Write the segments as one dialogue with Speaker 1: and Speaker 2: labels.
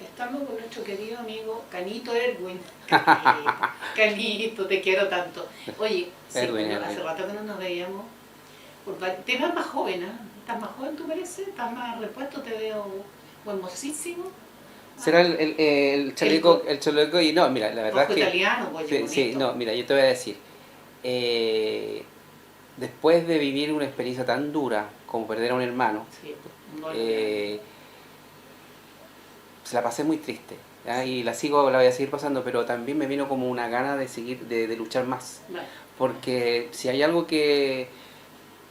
Speaker 1: Estamos con nuestro querido amigo Canito Erwin. Canito, te quiero tanto. Oye, sí,
Speaker 2: Erwin,
Speaker 1: bueno, hace
Speaker 2: Erwin.
Speaker 1: rato que no nos veíamos. Te ves más joven, ¿eh? ¿Estás más joven, tú pareces? ¿Estás más repuesto? Te veo hermosísimo.
Speaker 2: Será
Speaker 1: Ah, el
Speaker 2: el chaleco y no, mira, la verdad es
Speaker 1: ojo
Speaker 2: que,
Speaker 1: italiano, oye,
Speaker 2: sí, sí,
Speaker 1: bonito.
Speaker 2: no, mira, yo te voy a decir, eh, después de vivir una experiencia tan dura como perder a un hermano,
Speaker 1: Sí, un duelo grande.
Speaker 2: eh, se la pasé muy triste, ¿ya? Y la voy a seguir pasando, pero también me vino como una gana de seguir, de luchar más,
Speaker 1: Bueno,
Speaker 2: porque si hay algo que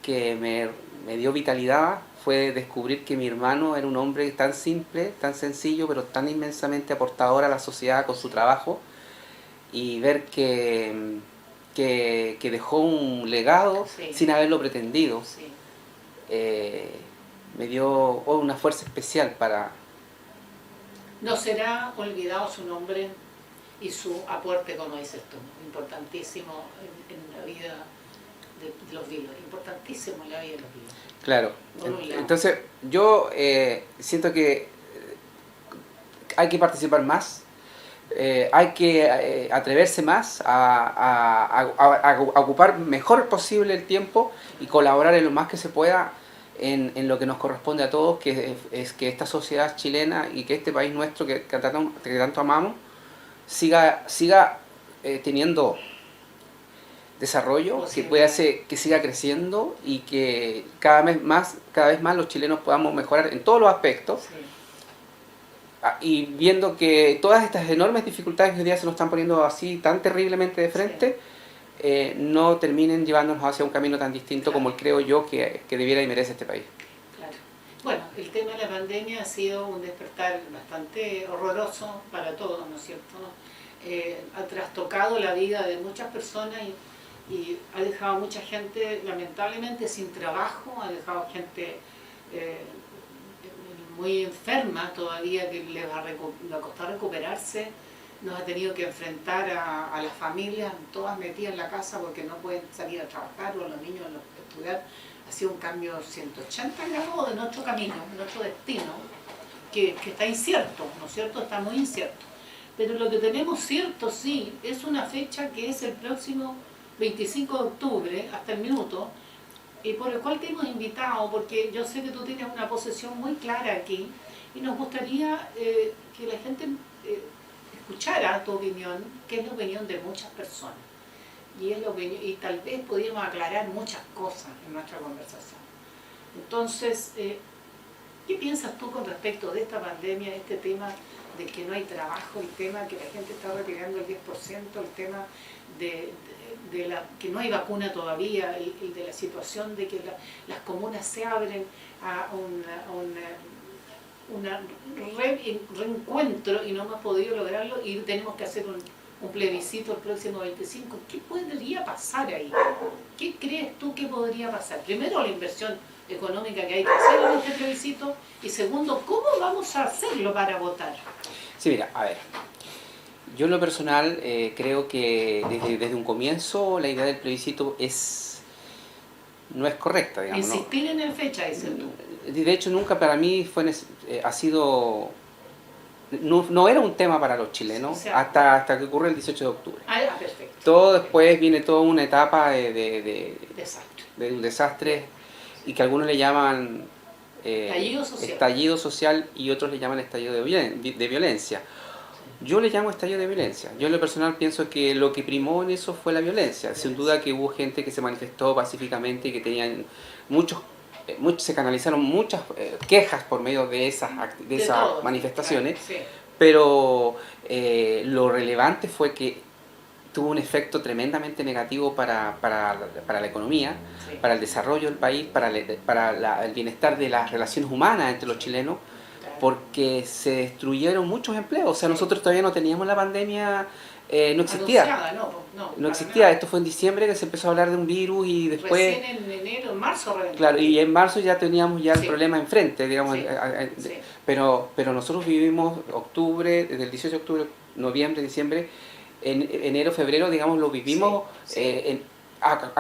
Speaker 2: me dio vitalidad fue descubrir que mi hermano era un hombre tan simple, tan sencillo, pero tan inmensamente aportador a la sociedad con su
Speaker 1: sí,
Speaker 2: trabajo y ver que dejó un legado
Speaker 1: sí,
Speaker 2: sin haberlo pretendido,
Speaker 1: sí.
Speaker 2: eh, me dio una fuerza especial para...
Speaker 1: No será olvidado su nombre y su aporte, como dices tú, importantísimo en la vida de los vivos, importantísimo en la vida de los vivos,
Speaker 2: Claro,
Speaker 1: por un lado.
Speaker 2: entonces yo siento que hay que participar más, hay que atreverse más a ocupar mejor posible el tiempo y colaborar en lo más que se pueda en lo que nos corresponde a todos, que es que esta sociedad chilena y que este país nuestro que tanto amamos siga teniendo desarrollo, que pueda
Speaker 1: Posibilidades.
Speaker 2: ser, que siga creciendo y que cada vez más los chilenos podamos mejorar en todos los aspectos.
Speaker 1: Sí,
Speaker 2: Y viendo que todas estas enormes dificultades que hoy día se nos están poniendo así tan terriblemente de
Speaker 1: sí,
Speaker 2: frente, no terminen llevándonos hacia un camino tan distinto como
Speaker 1: claro,
Speaker 2: el creo yo que debiera y merece este país.
Speaker 1: claro. Bueno, el tema de la pandemia ha sido un despertar bastante horroroso para todos, ¿no es cierto? Ha trastocado la vida de muchas personas y ha dejado a mucha gente lamentablemente sin trabajo, ha dejado gente eh, muy enferma todavía que le va a costar recuperarse, nos ha tenido que enfrentar a las familias todas metidas en la casa porque no pueden salir a trabajar o los niños a estudiar. Ha sido un cambio 180 grados de nuestro camino, de nuestro destino, que está incierto, ¿no es cierto? Está muy incierto. Pero lo que tenemos cierto, sí, es una fecha que es el próximo 25 de octubre, hasta el minuto, y por el cual te hemos invitado, porque yo sé que tú tienes una posición muy clara aquí, y nos gustaría que la gente eh, escuchara tu opinión, que es la opinión de muchas personas. Y tal vez podríamos aclarar muchas cosas en nuestra conversación. Entonces, ¿qué piensas tú con respecto de esta pandemia, este tema de que no hay trabajo, el tema que la gente está retirando el 10%, el tema que no hay vacuna todavía, el de la situación de que las comunas se abren a un reencuentro y no hemos podido lograrlo y tenemos que hacer un plebiscito el próximo 25? ¿Qué podría pasar ahí? ¿Qué crees tú que podría pasar? Primero, la inversión económica que hay que hacer en este plebiscito y segundo, ¿cómo vamos a hacerlo para votar?
Speaker 2: Sí, mira, a ver, yo en lo personal creo que desde un comienzo la idea del plebiscito no es correcta, digamos, ¿no?
Speaker 1: Insistir en la fecha, dices tú.
Speaker 2: De hecho, nunca para mí ha sido no era un tema para los
Speaker 1: O
Speaker 2: chilenos
Speaker 1: sea,
Speaker 2: hasta que ocurre el 18 de octubre.
Speaker 1: perfecto.
Speaker 2: Todo
Speaker 1: Ok.
Speaker 2: después viene toda una etapa
Speaker 1: Desastre.
Speaker 2: de un desastre y que algunos le llaman
Speaker 1: Estallido social.
Speaker 2: estallido social y otros le llaman estallido de violencia.
Speaker 1: Sí.
Speaker 2: Yo le llamo estallido de violencia. Yo en lo personal pienso que lo que primó en eso fue la violencia. Sin duda que hubo gente que se manifestó pacíficamente y que tenían se canalizaron muchas quejas por medio de
Speaker 1: De
Speaker 2: esas
Speaker 1: todo, claro,
Speaker 2: manifestaciones,
Speaker 1: sí.
Speaker 2: pero lo relevante fue que tuvo un efecto tremendamente negativo para la economía,
Speaker 1: Sí,
Speaker 2: para el desarrollo del país, el bienestar de las relaciones humanas entre los chilenos,
Speaker 1: claro.
Speaker 2: porque se destruyeron muchos empleos. O sea,
Speaker 1: Sí.
Speaker 2: nosotros todavía no teníamos la pandemia, no existía.
Speaker 1: Anunciada, no, no,
Speaker 2: No
Speaker 1: para
Speaker 2: existía.
Speaker 1: nada.
Speaker 2: Esto fue en diciembre que se empezó a hablar de un virus y después,
Speaker 1: Recién en enero, en marzo
Speaker 2: claro,
Speaker 1: reventó.
Speaker 2: y en marzo ya teníamos ya el
Speaker 1: Sí,
Speaker 2: problema enfrente, digamos.
Speaker 1: sí, sí,
Speaker 2: Pero nosotros vivimos octubre, desde el 18 de octubre, noviembre, diciembre, en enero, febrero, digamos, lo
Speaker 1: sí,
Speaker 2: vivimos
Speaker 1: sí.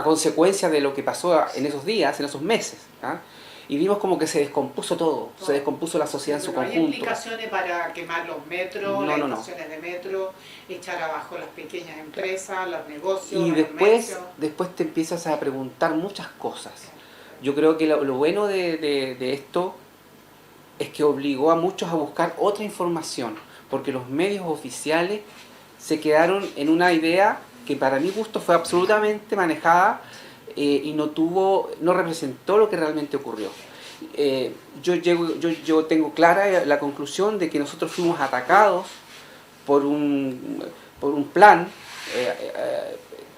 Speaker 2: consecuencia de lo que pasó en esos días, en esos meses. ¿Ah? y vimos como que se descompuso todo, se descompuso la sociedad en su
Speaker 1: Pero hay
Speaker 2: conjunto.
Speaker 1: implicaciones para quemar los metros,
Speaker 2: No,
Speaker 1: las
Speaker 2: no, no.
Speaker 1: estaciones de metro, echar abajo las pequeñas empresas, los negocios,
Speaker 2: Y
Speaker 1: los
Speaker 2: después,
Speaker 1: comercios.
Speaker 2: después te empiezas a preguntar muchas cosas. Yo creo que lo bueno de esto es que obligó a muchos a buscar otra información, porque los medios oficiales se quedaron en una idea que para mi gusto fue absolutamente manejada y no representó lo que realmente ocurrió. Yo tengo clara la conclusión de que nosotros fuimos atacados por un plan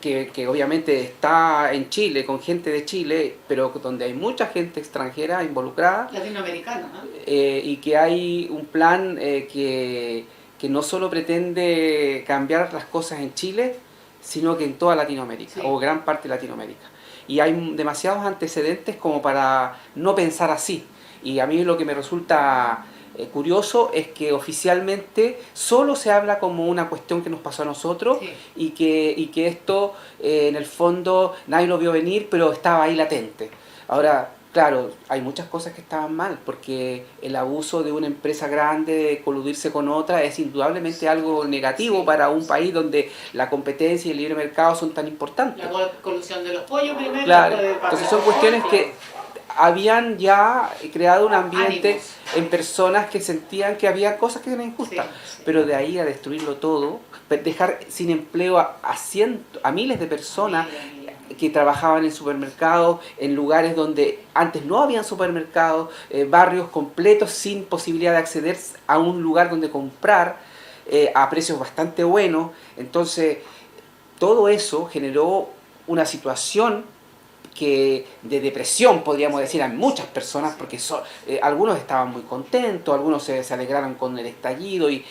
Speaker 2: que obviamente está en Chile, con gente de Chile, pero donde hay mucha gente extranjera involucrada.
Speaker 1: Latinoamericano, ¿no?
Speaker 2: Y que hay un plan que no solo pretende cambiar las cosas en Chile, sino que en toda Latinoamérica,
Speaker 1: Sí.
Speaker 2: o gran parte de Latinoamérica. Y hay demasiados antecedentes como para no pensar así. Y a mí lo que me resulta curioso es que oficialmente solo se habla como una cuestión que nos pasó a nosotros,
Speaker 1: Sí.
Speaker 2: y que esto en el fondo nadie lo vio venir, pero estaba ahí latente. Ahora, claro, hay muchas cosas que estaban mal, porque el abuso de una empresa grande de coludirse con otra es indudablemente algo negativo
Speaker 1: Sí,
Speaker 2: para un
Speaker 1: sí.
Speaker 2: país donde la competencia y el libre mercado son tan importantes.
Speaker 1: La colusión de los pollos primero.
Speaker 2: Claro,
Speaker 1: después del
Speaker 2: entonces
Speaker 1: papel
Speaker 2: son cuestiones
Speaker 1: pollo.
Speaker 2: que habían ya creado un ambiente
Speaker 1: Ánimos.
Speaker 2: en personas que sentían que había cosas que eran injustas,
Speaker 1: Sí, sí.
Speaker 2: pero de ahí a destruirlo todo, dejar sin empleo a miles de personas
Speaker 1: Mira.
Speaker 2: que trabajaban en supermercados, en lugares donde antes no habían supermercados, barrios completos sin posibilidad de acceder a un lugar donde comprar a precios bastante buenos. Entonces, todo eso generó una situación de depresión, podríamos decir, a muchas personas, porque algunos estaban muy contentos, algunos se alegraron con el estallido y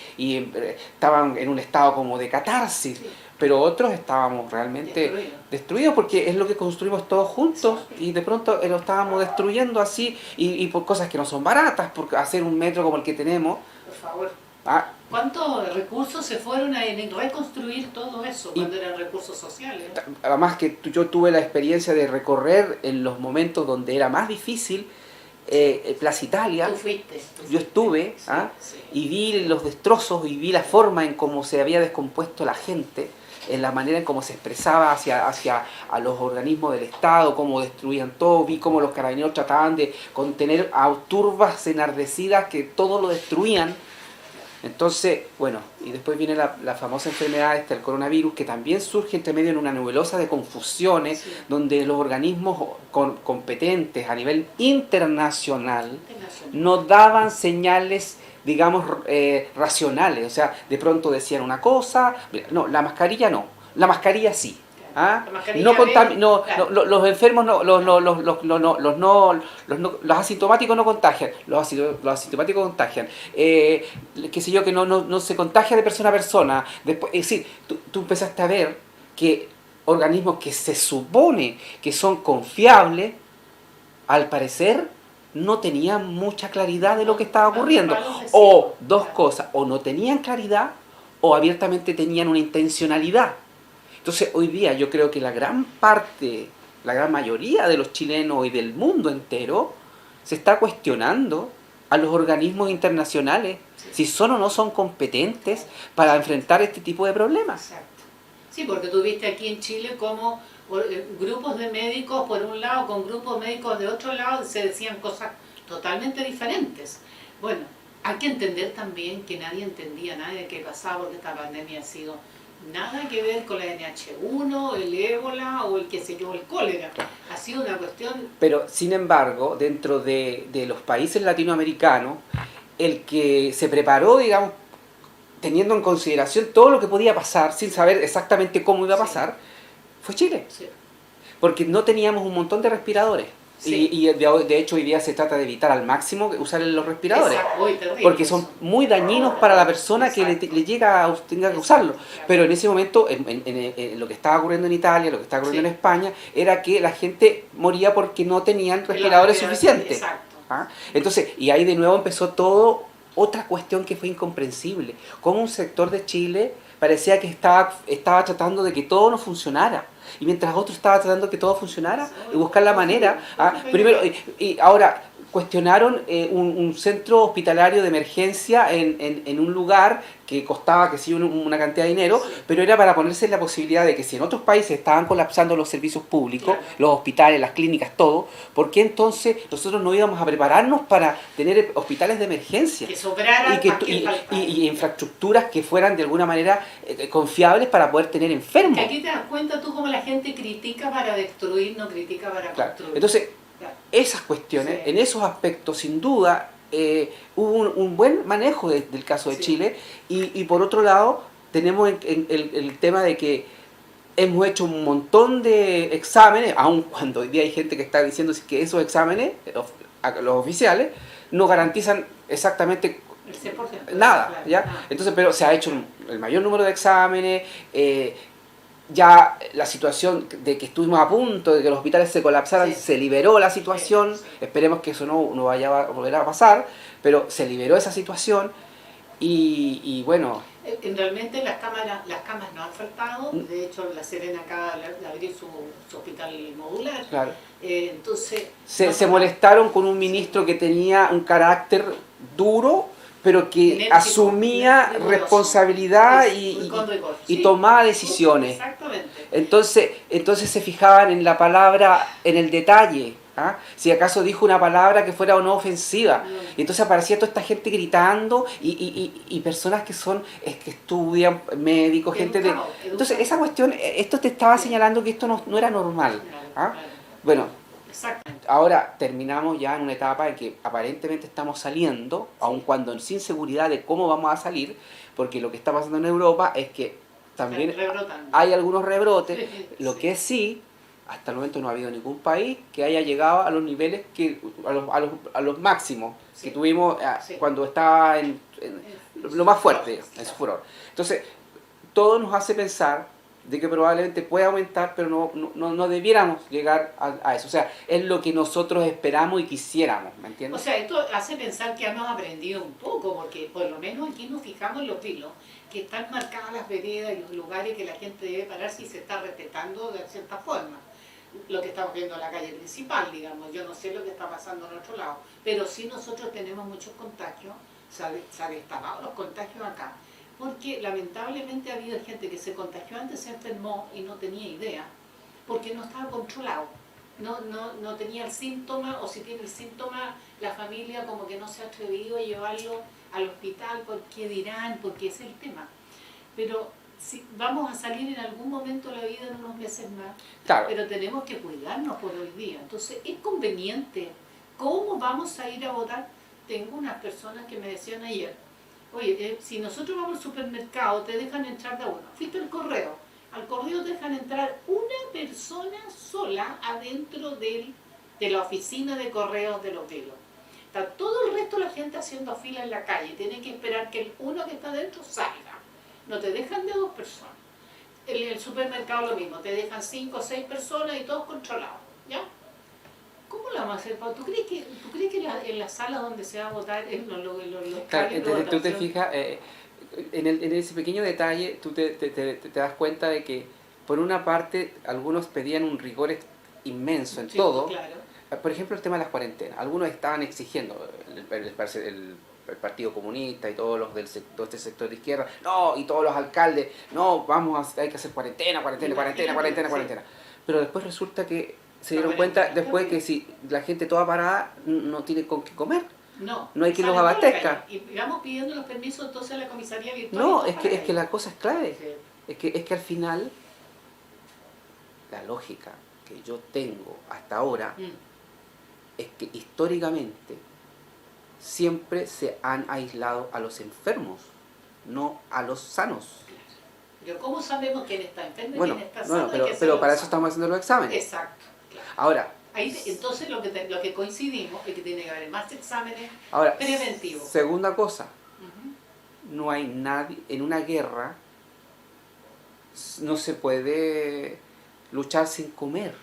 Speaker 2: estaban en un estado como de catarsis,
Speaker 1: Sí.
Speaker 2: pero otros estábamos realmente destruidos porque es lo que construimos todos juntos y de pronto lo estábamos destruyendo así y por cosas que no son baratas, por hacer un metro como el que tenemos.
Speaker 1: Por favor.
Speaker 2: Ah,
Speaker 1: ¿Cuántos recursos se fueron en reconstruir todo eso
Speaker 2: Y-
Speaker 1: cuando eran recursos sociales?
Speaker 2: además que yo tuve la experiencia de recorrer en los momentos donde era más difícil Plaza Italia.
Speaker 1: Tú fuiste.
Speaker 2: Yo estuve,
Speaker 1: Sí,
Speaker 2: ¿ah?
Speaker 1: sí.
Speaker 2: Y vi los destrozos y vi la forma en cómo se había descompuesto la gente, en la manera en cómo se expresaba hacia a los organismos del Estado, cómo destruían todo, vi cómo los carabineros trataban de contener a turbas enardecidas que todo lo destruían. Entonces, bueno, y después viene la famosa enfermedad el coronavirus, que también surge entre medio en una nebulosa de confusiones,
Speaker 1: Sí.
Speaker 2: donde los organismos competentes a nivel internacional
Speaker 1: Internacional.
Speaker 2: no daban señales, digamos, racionales. O sea, de pronto decían una cosa, no, la mascarilla no, la mascarilla sí. ¿Ah?
Speaker 1: La mascarilla
Speaker 2: No
Speaker 1: claro.
Speaker 2: los enfermos no, los asintomáticos no contagian, los asintomáticos contagian, qué sé yo, que no se contagia de persona a persona. Después, es decir, tú empezaste a ver que organismos que se supone que son confiables, al parecer no tenían mucha claridad de lo que estaba ocurriendo. O dos cosas, o no tenían claridad o abiertamente tenían una intencionalidad. Entonces hoy día yo creo que la gran mayoría de los chilenos y del mundo entero se está cuestionando a los organismos internacionales si son o no son competentes para enfrentar este tipo de problemas.
Speaker 1: Exacto. Sí, porque tú viste aquí en Chile como grupos de médicos por un lado con grupos médicos de otro lado se decían cosas totalmente diferentes. Bueno, hay que entender también que nadie entendía nada de qué pasaba porque esta pandemia ha sido nada que ver con la NH1, el ébola o el qué sé yo, el cólera. Ha sido una cuestión...
Speaker 2: Pero sin embargo, dentro de los países latinoamericanos, el que se preparó, digamos, teniendo en consideración todo lo que podía pasar, sin saber exactamente cómo iba a pasar, fue Chile.
Speaker 1: Sí.
Speaker 2: Porque no teníamos un montón de respiradores.
Speaker 1: Sí.
Speaker 2: Y de hecho hoy día se trata de evitar al máximo usar los respiradores.
Speaker 1: Exacto, muy terrible
Speaker 2: Porque son
Speaker 1: eso.
Speaker 2: muy dañinos para la persona que le llega tenga que usarlo.
Speaker 1: Exacto.
Speaker 2: Pero en ese momento, en lo que estaba ocurriendo en Italia, lo que estaba ocurriendo
Speaker 1: Sí.
Speaker 2: en España, era que la gente moría porque no tenían respiradores suficientes.
Speaker 1: Exacto.
Speaker 2: ¿Ah? Entonces, y ahí de nuevo empezó todo, otra cuestión que fue incomprensible. Como un sector de Chile parecía que estaba tratando de que todo no funcionara. Y mientras otro estaba tratando de que todo funcionara y buscar la manera. Primero, y ahora, cuestionaron un centro hospitalario de emergencia en un lugar que costaba, que sí, una cantidad de dinero,
Speaker 1: Sí.
Speaker 2: pero era para ponerse en la posibilidad de que si en otros países estaban colapsando los servicios públicos,
Speaker 1: Claro.
Speaker 2: los hospitales, las clínicas, todo, ¿por qué entonces nosotros no íbamos a prepararnos para tener hospitales de emergencia?
Speaker 1: Que sobrara
Speaker 2: Y, que,
Speaker 1: más que faltara.
Speaker 2: y infraestructuras que fueran de alguna manera confiables para poder tener enfermos.
Speaker 1: Que aquí te das cuenta tú cómo la gente critica para destruir, no critica para
Speaker 2: Claro.
Speaker 1: construir.
Speaker 2: Entonces,
Speaker 1: Claro.
Speaker 2: esas cuestiones,
Speaker 1: Sí.
Speaker 2: en esos aspectos, sin duda, hubo un buen manejo del caso de
Speaker 1: Sí.
Speaker 2: Chile. Y por otro lado, tenemos el tema de que hemos hecho un montón de exámenes, aun cuando hoy día hay gente que está diciendo que esos exámenes, los oficiales, no garantizan exactamente
Speaker 1: El 100%.
Speaker 2: nada,
Speaker 1: Claro,
Speaker 2: ¿ya?
Speaker 1: nada.
Speaker 2: Entonces, pero se ha hecho el mayor número de exámenes, ya la situación de que estuvimos a punto de que los hospitales se colapsaran,
Speaker 1: Sí.
Speaker 2: se liberó la situación,
Speaker 1: Sí, sí.
Speaker 2: esperemos que eso no vaya a volver a pasar, pero se liberó esa situación y bueno,
Speaker 1: Realmente las camas no han faltado. De hecho, La Serena acaba de abrir su hospital modular.
Speaker 2: claro,
Speaker 1: Entonces,
Speaker 2: se molestaron con un ministro que tenía un carácter duro, pero que
Speaker 1: enérgico,
Speaker 2: asumía
Speaker 1: riguroso.
Speaker 2: responsabilidad
Speaker 1: Con rigor,
Speaker 2: y
Speaker 1: sí.
Speaker 2: tomaba decisiones.
Speaker 1: Exactamente.
Speaker 2: Entonces se fijaban en la palabra, en el detalle. ¿Ah? Si acaso dijo una palabra que fuera o no ofensiva. Y entonces aparecía toda esta gente gritando y personas que son, que estudian, médicos, gente de...
Speaker 1: Educado.
Speaker 2: Entonces esa cuestión, esto te estaba
Speaker 1: Sí.
Speaker 2: señalando que esto no era normal. ¿Ah?
Speaker 1: Claro.
Speaker 2: Bueno,
Speaker 1: Exactamente.
Speaker 2: ahora terminamos ya en una etapa en que aparentemente estamos saliendo, aun cuando sin seguridad de cómo vamos a salir, porque lo que está pasando en Europa es que también
Speaker 1: Rebrotando.
Speaker 2: hay algunos rebrotes.
Speaker 1: Sí,
Speaker 2: Lo
Speaker 1: sí.
Speaker 2: que sí, hasta el momento no ha habido ningún país que haya llegado a los niveles, a los máximos
Speaker 1: Sí.
Speaker 2: que tuvimos
Speaker 1: Sí.
Speaker 2: cuando estaba en lo más fuerte,
Speaker 1: Claro.
Speaker 2: en su furor. Entonces, todo nos hace pensar de que probablemente puede aumentar, pero no debiéramos llegar a eso. O sea, es lo que nosotros esperamos y quisiéramos, ¿me
Speaker 1: O
Speaker 2: entiendes?
Speaker 1: sea, esto hace pensar que hemos aprendido un poco, porque por lo menos aquí nos fijamos en los vilos, que están marcadas las veredas y los lugares que la gente debe parar si se está respetando de cierta forma. Lo que estamos viendo en la calle principal, digamos, yo no sé lo que está pasando en otro lado, pero sí nosotros tenemos muchos contagios, se ha destapado los contagios acá, porque lamentablemente ha habido gente que se contagió antes, se enfermó y no tenía idea, porque no estaba controlado. No tenía el síntoma, o si tiene el síntoma, la familia como que no se ha atrevido a llevarlo al hospital, porque dirán, porque ese es el tema. Pero si vamos a salir en algún momento de la vida en unos meses más,
Speaker 2: Claro.
Speaker 1: pero tenemos que cuidarnos por hoy día. Entonces es conveniente. ¿Cómo vamos a ir a votar? Tengo unas personas que me decían ayer, oye, si nosotros vamos al supermercado, te dejan entrar de uno. Fuiste al correo te dejan entrar una persona sola adentro de la oficina de correos de los vilos. Está todo el resto de la gente haciendo fila en la calle, tienen que esperar que el uno que está adentro salga. No te dejan de dos personas. En el supermercado lo mismo, te dejan 5 o 6 personas y todos controlados, ¿ya? ¿Cómo lo vamos a hacer, Pau? ¿Tú crees que en las salas donde se va a votar, en los
Speaker 2: Claro,
Speaker 1: locales de
Speaker 2: entonces tú te
Speaker 1: votación?
Speaker 2: fijas, en ese pequeño detalle, tú te das cuenta de que, por una parte, algunos pedían un rigor inmenso en
Speaker 1: Sí,
Speaker 2: todo.
Speaker 1: claro.
Speaker 2: Por ejemplo, el tema de las cuarentenas. Algunos estaban exigiendo, el Partido Comunista y todos los todo este sector de izquierda, no, y todos los alcaldes, no, hay que hacer cuarentena. Pero después resulta que se dieron cuenta, después que si la gente toda parada no tiene con qué comer. No hay quien los
Speaker 1: salen toda la
Speaker 2: abastezca.
Speaker 1: calle. Y vamos pidiendo los permisos entonces a la comisaría virtual.
Speaker 2: No,
Speaker 1: y
Speaker 2: es
Speaker 1: todo
Speaker 2: que la cosa es clave.
Speaker 1: Sí.
Speaker 2: Es que al final, la lógica que yo tengo hasta ahora es que históricamente siempre se han aislado a los enfermos, no a los sanos.
Speaker 1: Pero ¿cómo sabemos quién está enfermo y
Speaker 2: Bueno,
Speaker 1: quién está sano?
Speaker 2: pero para eso estamos haciendo los exámenes.
Speaker 1: Exacto. Claro.
Speaker 2: Ahora,
Speaker 1: Ahí, entonces lo que coincidimos es que tiene que haber más exámenes
Speaker 2: ahora
Speaker 1: preventivos.
Speaker 2: segunda cosa,
Speaker 1: Ujú.
Speaker 2: no hay nadie, en una guerra no se puede luchar sin comer.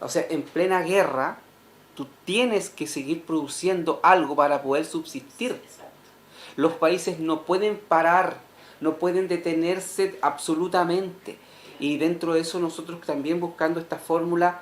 Speaker 2: O sea, en plena guerra, tú tienes que seguir produciendo algo para poder subsistir.
Speaker 1: Exacto.
Speaker 2: Los países no pueden parar, no pueden detenerse absolutamente. Y dentro de eso nosotros también buscando esta fórmula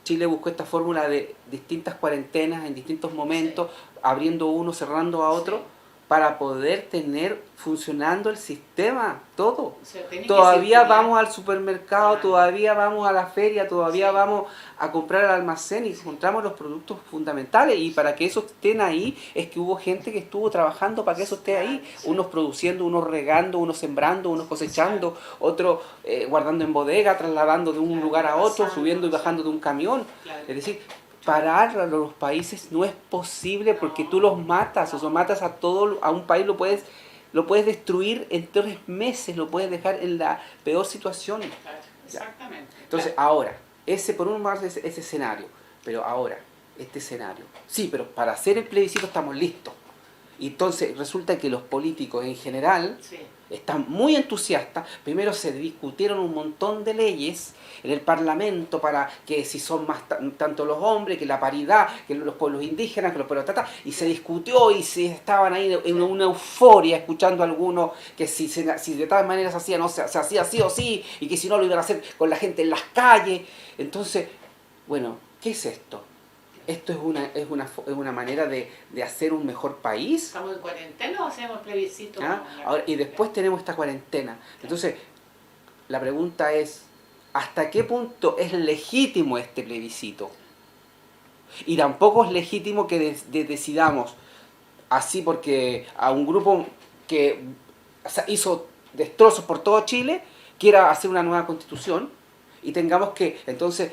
Speaker 2: Chile buscó esta fórmula de distintas cuarentenas en distintos momentos, abriendo uno, cerrando a otro, para poder tener funcionando el sistema, todo.
Speaker 1: O sea, tiene que
Speaker 2: Todavía
Speaker 1: circular.
Speaker 2: vamos al supermercado,
Speaker 1: Claro.
Speaker 2: todavía vamos a la feria, todavía
Speaker 1: Sí.
Speaker 2: vamos a comprar al almacén y encontramos los productos fundamentales. Y para que eso estén ahí, es que hubo gente que estuvo trabajando para que eso esté ahí.
Speaker 1: Claro, sí.
Speaker 2: Unos produciendo, unos regando, unos sembrando, unos cosechando, otros guardando en bodega, trasladando de un
Speaker 1: Claro,
Speaker 2: lugar a otro,
Speaker 1: pasando,
Speaker 2: subiendo y
Speaker 1: sí.
Speaker 2: bajando de un camión.
Speaker 1: Claro.
Speaker 2: Es decir, parar a los países no es posible porque tú los matas, o sea, matas a todo, a un país lo puedes destruir en 3 meses, lo puedes dejar en la peor situación.
Speaker 1: Claro, exactamente.
Speaker 2: Entonces,
Speaker 1: Claro.
Speaker 2: ahora, ese por un lado ese escenario, pero ahora, este escenario, sí, pero para hacer el plebiscito estamos listos. Y entonces resulta que los políticos en general
Speaker 1: Sí.
Speaker 2: están muy entusiastas. Primero se discutieron un montón de leyes en el Parlamento para que si son más tanto los hombres, que la paridad, que los pueblos indígenas, que los pueblos tata, y se discutió y se estaban ahí en una euforia escuchando a algunos que si de todas maneras se hacía, no se hacía sí o sí, y que si no lo iban a hacer con la gente en las calles. Entonces, bueno, ¿qué es esto? ¿Esto es una manera de hacer un mejor país?
Speaker 1: ¿Estamos en cuarentena o hacemos plebiscito?
Speaker 2: ¿Ah? Ahora, y después tenemos esta cuarentena. Entonces, la pregunta es, ¿hasta qué punto es legítimo este plebiscito? Y tampoco es legítimo que decidamos así porque a un grupo que hizo destrozos por todo Chile quiera hacer una nueva constitución y tengamos que entonces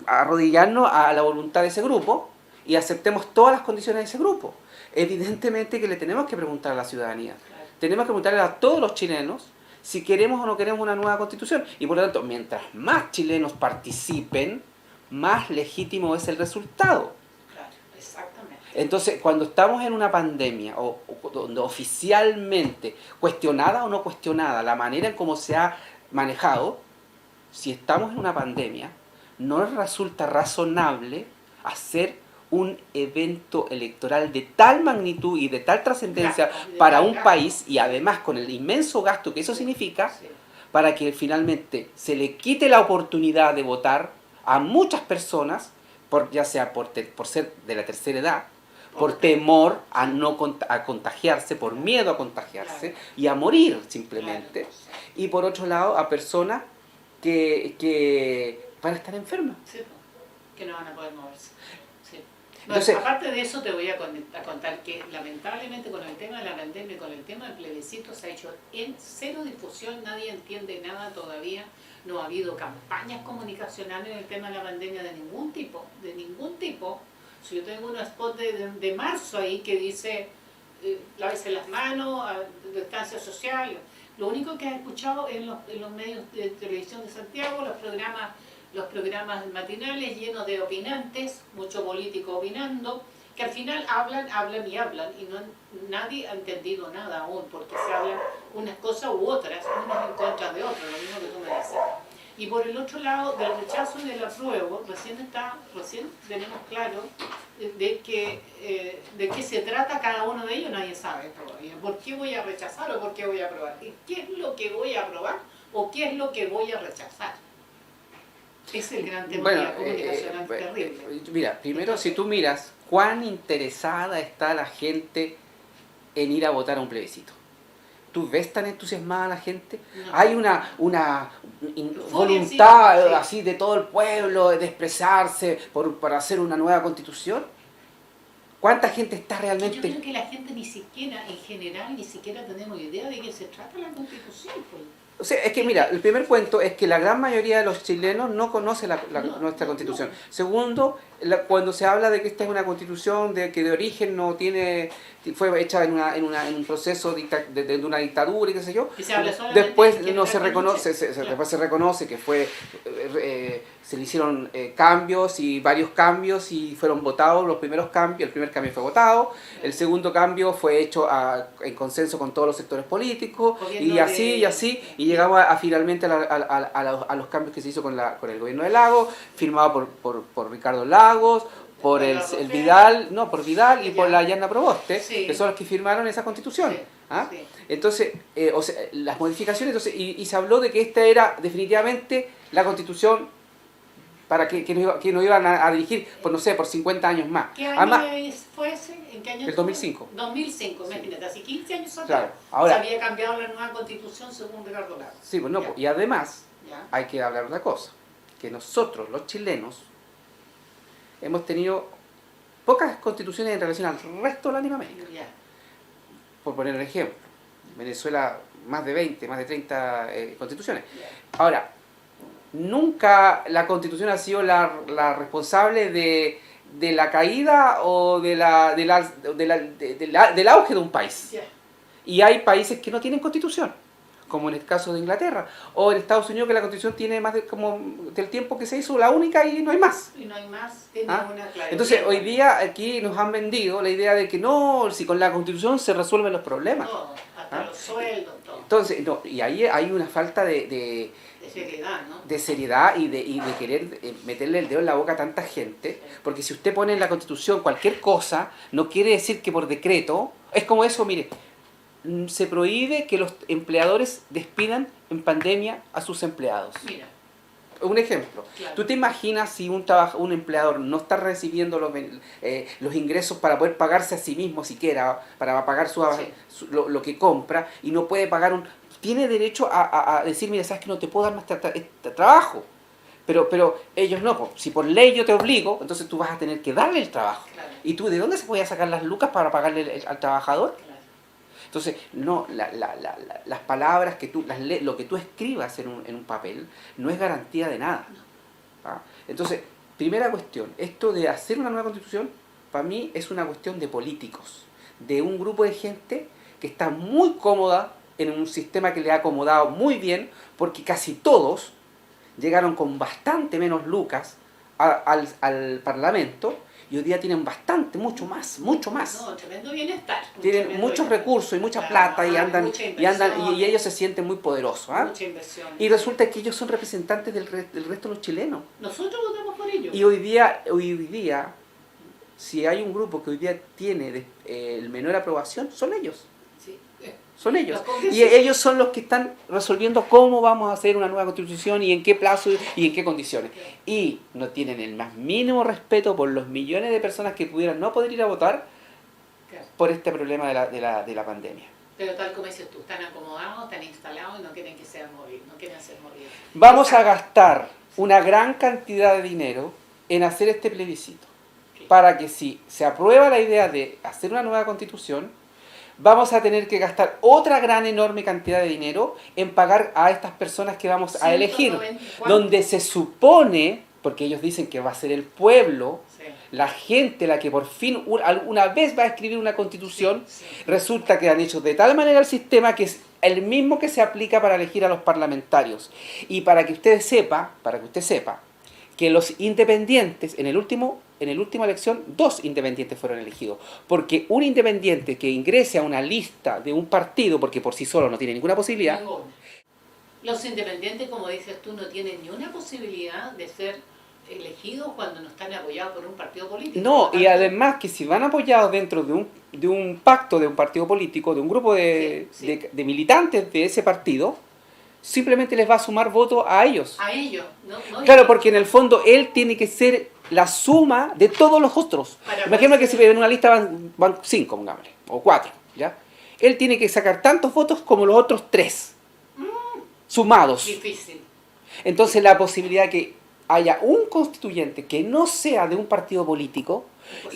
Speaker 2: arrodillarnos a la voluntad de ese grupo y aceptemos todas las condiciones de ese grupo. Evidentemente que le tenemos que preguntar a la ciudadanía.
Speaker 1: Claro.
Speaker 2: Tenemos que preguntarle a todos los chilenos si queremos o no queremos una nueva constitución. Y por lo tanto, mientras más chilenos participen, más legítimo es el resultado.
Speaker 1: Claro, exactamente.
Speaker 2: Entonces, cuando estamos en una pandemia, o donde oficialmente, cuestionada o no cuestionada, la manera en cómo se ha manejado, si estamos en una pandemia, no resulta razonable hacer un evento electoral de tal magnitud y de tal trascendencia para un país, y además con el inmenso gasto que eso significa,
Speaker 1: Sí.
Speaker 2: para que finalmente se le quite la oportunidad de votar a muchas personas, ya sea por ser de la tercera edad, por temor a no a contagiarse, por miedo a contagiarse y a morir simplemente,
Speaker 1: Claro, sí.
Speaker 2: y por otro lado a personas que van a estar enfermas.
Speaker 1: Sí, que no van a poder moverse. Sí. No,
Speaker 2: Entonces,
Speaker 1: aparte de eso te voy a contar que lamentablemente con el tema de la pandemia y con el tema del plebiscito se ha hecho en cero difusión, nadie entiende nada todavía, no ha habido campañas comunicacionales en el tema de la pandemia de ningún tipo, de ningún tipo. Si yo tengo un spot de marzo ahí que dice lávese las manos, distancia social. Lo único que he escuchado en los medios de televisión de Santiago, los programas matinales llenos de opinantes, mucho político opinando, que al final hablan y no, nadie ha entendido nada aún, porque se hablan unas cosas u otras, unas en contra de otras, lo mismo que tú me dices. Y por el otro lado, del rechazo y del apruebo, recién tenemos claro de qué se trata cada uno de ellos, nadie sabe todavía. ¿Por qué voy a rechazar o por qué voy a aprobar? ¿Qué es lo que voy a aprobar o qué es lo que voy a rechazar? Es el gran tema de la comunicación terrible.
Speaker 2: Mira, primero si tú miras cuán interesada está la gente en ir a votar a un plebiscito. ¿Tú ves tan entusiasmada la gente?
Speaker 1: No.
Speaker 2: Hay una voluntad
Speaker 1: sí.
Speaker 2: así de todo el pueblo de expresarse para hacer una nueva constitución. ¿Cuánta gente está realmente?
Speaker 1: Yo creo que la gente ni siquiera, en general, ni siquiera tenemos idea de qué se trata la constitución. Pues.
Speaker 2: O sea, es que mira, el primer cuento es que la gran mayoría de los chilenos no conoce nuestra constitución. Segundo, cuando se habla de que esta es una constitución que de origen no tiene, fue hecha en un proceso de una dictadura y qué sé yo, después no se reconoce, después se reconoce que fue se le hicieron cambios y varios cambios y fueron votados los primeros cambios. El primer cambio fue votado, el segundo cambio fue hecho en consenso con todos los sectores políticos y así, y llegamos finalmente a los cambios que se hizo con el gobierno de Lagos, firmado por Ricardo Lagos, por Vidal y por la Yanna Proboste, que son los que firmaron esa constitución.
Speaker 1: Sí,
Speaker 2: ¿Ah?
Speaker 1: sí.
Speaker 2: Entonces, las modificaciones, y se habló de que esta era definitivamente la constitución que nos iban a dirigir por, no sé, por 50 años más.
Speaker 1: ¿Qué año
Speaker 2: Además,
Speaker 1: fue ese? ¿En qué año?
Speaker 2: El 2005.
Speaker 1: 2005, imagínate, hace 15 años atrás.
Speaker 2: Claro, ahora,
Speaker 1: se había cambiado la nueva constitución según Ricardo Lagos.
Speaker 2: sí, pues no,
Speaker 1: Ya.
Speaker 2: y además
Speaker 1: Ya.
Speaker 2: hay que hablar de una cosa, que nosotros, los chilenos, hemos tenido pocas constituciones en relación al resto de Latinoamérica.
Speaker 1: Ya.
Speaker 2: Por poner un ejemplo, Venezuela más de 20, más de 30 constituciones.
Speaker 1: Ya.
Speaker 2: Ahora, nunca la constitución ha sido la responsable de la caída o del auge de un país.
Speaker 1: Ya.
Speaker 2: Y hay países que no tienen constitución, como en el caso de Inglaterra, o en Estados Unidos, que la constitución tiene más del tiempo que se hizo la única y no hay más.
Speaker 1: Y no hay más, tiene
Speaker 2: ¿Ah?
Speaker 1: una claridad.
Speaker 2: Entonces, hoy día aquí nos han vendido la idea de que no, si con la constitución se resuelven los problemas.
Speaker 1: Todo, hasta
Speaker 2: ¿Ah?
Speaker 1: los sueldos, todo.
Speaker 2: Entonces, no, y ahí hay una falta de
Speaker 1: seriedad, ¿no?
Speaker 2: de seriedad y de querer meterle el dedo en la boca a tanta gente, porque si usted pone en la Constitución cualquier cosa, no quiere decir que por decreto, es como eso, mire, se prohíbe que los empleadores despidan en pandemia a sus empleados.
Speaker 1: Mira,
Speaker 2: Un ejemplo,
Speaker 1: claro.
Speaker 2: ¿tú te imaginas si un empleador no está recibiendo los ingresos para poder pagarse a sí mismo siquiera, para pagar lo que compra, y no puede pagar tiene derecho a decir, mira, sabes que no te puedo dar más trabajo, pero ellos no, pues, si por ley yo te obligo, entonces tú vas a tener que darle el trabajo.
Speaker 1: Claro.
Speaker 2: ¿Y tú de dónde se podía sacar las lucas para pagarle al trabajador?
Speaker 1: Claro.
Speaker 2: Entonces, no, las palabras lo que tú escribas en un papel no es garantía de nada. ¿Ah? Entonces, primera cuestión, esto de hacer una nueva constitución, para mí es una cuestión de políticos, de un grupo de gente que está muy cómoda en un sistema que le ha acomodado muy bien, porque casi todos llegaron con bastante menos lucas al Parlamento, y hoy día tienen bastante, mucho más.
Speaker 1: No, tremendo bienestar.
Speaker 2: Tienen muchos recursos y mucha
Speaker 1: Claro,
Speaker 2: plata y ellos se sienten muy poderosos. ¿Ah?
Speaker 1: Mucha inversión.
Speaker 2: Y resulta que ellos son representantes del resto de los chilenos.
Speaker 1: Nosotros votamos por ellos.
Speaker 2: Y hoy día, si hay un grupo que hoy día tiene el menor aprobación, son ellos.
Speaker 1: Sí.
Speaker 2: Son ellos. Y ellos son los que están resolviendo cómo vamos a hacer una nueva constitución y en qué plazo y en qué condiciones. Y no tienen el más mínimo respeto por los millones de personas que pudieran no poder ir a votar por este problema de la pandemia.
Speaker 1: Pero tal como dices tú, están acomodados, están instalados y no quieren que sean movidos, no quieren ser movidos.
Speaker 2: Vamos a gastar una gran cantidad de dinero en hacer este plebiscito, para que si se aprueba la idea de hacer una nueva constitución, vamos a tener que gastar otra gran enorme cantidad de dinero en pagar a estas personas que vamos a elegir, donde se supone, porque ellos dicen que va a ser el pueblo, la gente la que por fin alguna vez va a escribir una constitución, resulta que han hecho de tal manera el sistema que es el mismo que se aplica para elegir a los parlamentarios. Y para que usted sepa, que los independientes, en la última elección, 2 independientes fueron elegidos. Porque un independiente que ingrese a una lista de un partido, porque por sí solo no tiene ninguna posibilidad.
Speaker 1: Los independientes, como dices tú, no tienen ni una posibilidad de ser elegidos cuando no están apoyados por un partido político.
Speaker 2: No, y además que si van apoyados dentro de un pacto de un partido político, de un grupo de militantes de ese partido, simplemente les va a sumar votos a ellos.
Speaker 1: A ellos, ¿no?
Speaker 2: Claro, porque en el fondo él tiene que ser la suma de todos los otros. Imagínate que si en una lista van 5, pongámosle, o 4, ¿ya? Él tiene que sacar tantos votos como los otros 3, sumados.
Speaker 1: Difícil.
Speaker 2: Entonces la posibilidad que haya un constituyente que no sea de un partido político,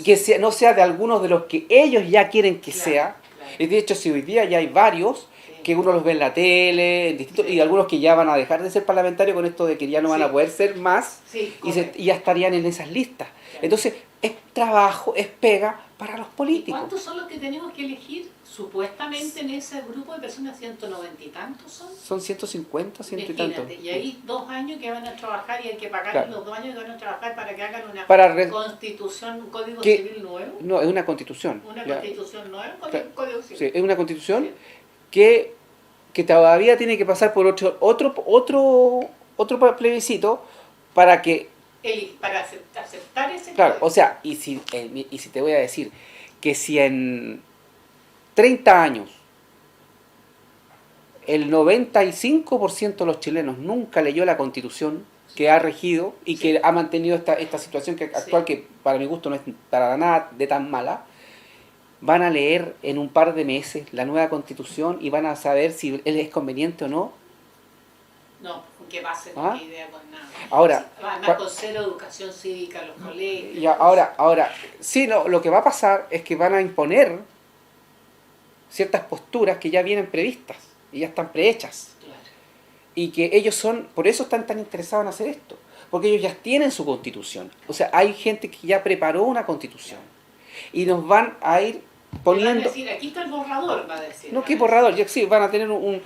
Speaker 2: que no sea de algunos de los que ellos ya quieren que sea, y de hecho si hoy día ya hay varios, que uno los ve en la tele, y algunos que ya van a dejar de ser parlamentarios con esto de que ya no van a poder ser más, y ya estarían en esas listas. Entonces, es trabajo, es pega para los políticos.
Speaker 1: ¿Y cuántos son los que tenemos que elegir? Supuestamente en ese grupo de personas, 190 y tantos son.
Speaker 2: Son 150, 100 y tantos.
Speaker 1: Y hay 2 años que van a trabajar y hay que pagar los 2 años que van a trabajar para que hagan una constitución, un código civil nuevo.
Speaker 2: No, es una constitución.
Speaker 1: Una constitución nueva, un código civil.
Speaker 2: Sí, es una constitución que todavía tiene que pasar por otro plebiscito para que...
Speaker 1: Para aceptar ese
Speaker 2: Claro,
Speaker 1: código.
Speaker 2: o sea, y si te voy a decir que si en 30 años el 95% de los chilenos nunca leyó la Constitución, que ha regido y que ha mantenido esta situación actual, que para mi gusto no es para nada de tan mala, van a leer en un par de meses la nueva Constitución y van a saber si él es conveniente o no.
Speaker 1: No, ¿con qué base?
Speaker 2: ¿Ah?
Speaker 1: ¿Con qué idea? Con nada.
Speaker 2: Ahora,
Speaker 1: además con cero educación cívica en los colegios.
Speaker 2: Y ahora sí, lo que va a pasar es que van a imponer ciertas posturas que ya vienen previstas y ya están prehechas.
Speaker 1: Claro.
Speaker 2: Y que ellos por eso están tan interesados en hacer esto, porque ellos ya tienen su constitución. O sea, hay gente que ya preparó una constitución y nos van a ir poniendo...
Speaker 1: Van a decir, aquí está el borrador, va a decir.
Speaker 2: No, ¿qué borrador? Ya sí, van a tener un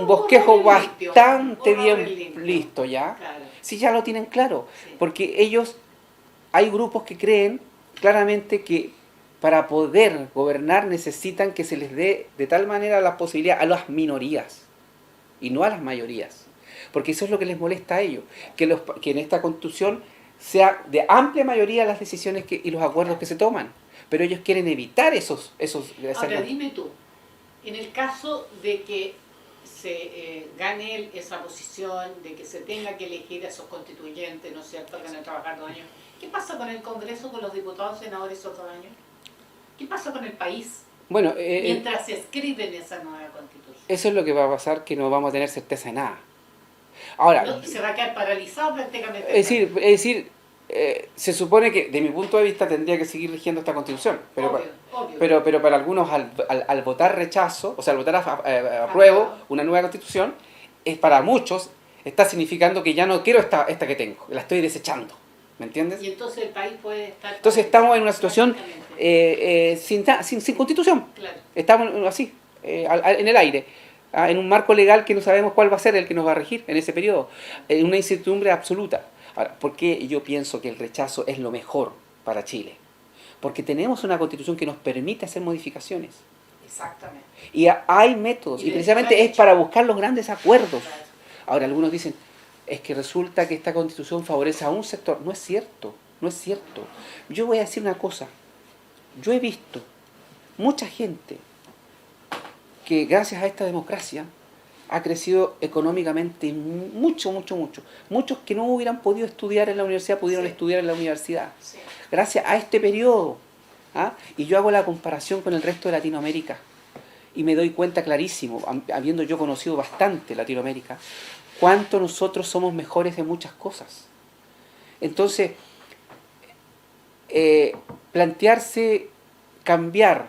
Speaker 2: bosquejo bastante bien listo ya.
Speaker 1: Claro.
Speaker 2: Sí, ya lo tienen claro,
Speaker 1: Sí.
Speaker 2: porque ellos, hay grupos que creen claramente que para poder gobernar necesitan que se les dé de tal manera la posibilidad a las minorías y no a las mayorías, porque eso es lo que les molesta a ellos, que en esta Constitución sea de amplia mayoría las decisiones y los acuerdos que se toman, pero ellos quieren evitar esos
Speaker 1: Ahora dime tú, en el caso de que se gane esa posición, de que se tenga que elegir a esos constituyentes, ¿no es cierto?, que van a trabajar 2 años, ¿qué pasa con el Congreso, con los diputados, senadores esos 2 años? ¿Qué pasa con el país?
Speaker 2: Bueno,
Speaker 1: mientras se escriben esa nueva Constitución.
Speaker 2: Eso es lo que va a pasar, que no vamos a tener certeza de nada. Ahora,
Speaker 1: no, se va a quedar paralizado prácticamente.
Speaker 2: Es decir, se supone que, de mi punto de vista, tendría que seguir rigiendo esta Constitución. Pero,
Speaker 1: obvio.
Speaker 2: pero para algunos, al votar rechazo, o sea, al votar apruebo una nueva Constitución, para muchos está significando que ya no quiero esta que tengo, la estoy desechando. ¿Me entiendes?
Speaker 1: Y entonces el país puede estar...
Speaker 2: Entonces estamos en una situación sin Constitución.
Speaker 1: Claro.
Speaker 2: Estamos así, en el aire. En un marco legal que no sabemos cuál va a ser el que nos va a regir en ese periodo, en una incertidumbre absoluta. Ahora, ¿por qué yo pienso que el rechazo es lo mejor para Chile? Porque tenemos una Constitución que nos permite hacer modificaciones.
Speaker 1: Exactamente.
Speaker 2: Y hay métodos, y precisamente es para buscar los grandes acuerdos. Claro. Ahora, algunos dicen, es que resulta que esta Constitución favorece a un sector. No es cierto, no es cierto. Yo voy a decir una cosa, yo he visto mucha gente que gracias a esta democracia ha crecido económicamente mucho. Muchos que no hubieran podido estudiar en la universidad pudieron estudiar en la universidad. Sí. Gracias a este periodo. ¿Ah? Y yo hago la comparación con el resto de Latinoamérica y me doy cuenta clarísimo, habiendo yo conocido bastante Latinoamérica, cuánto nosotros somos mejores en muchas cosas. Entonces, plantearse cambiar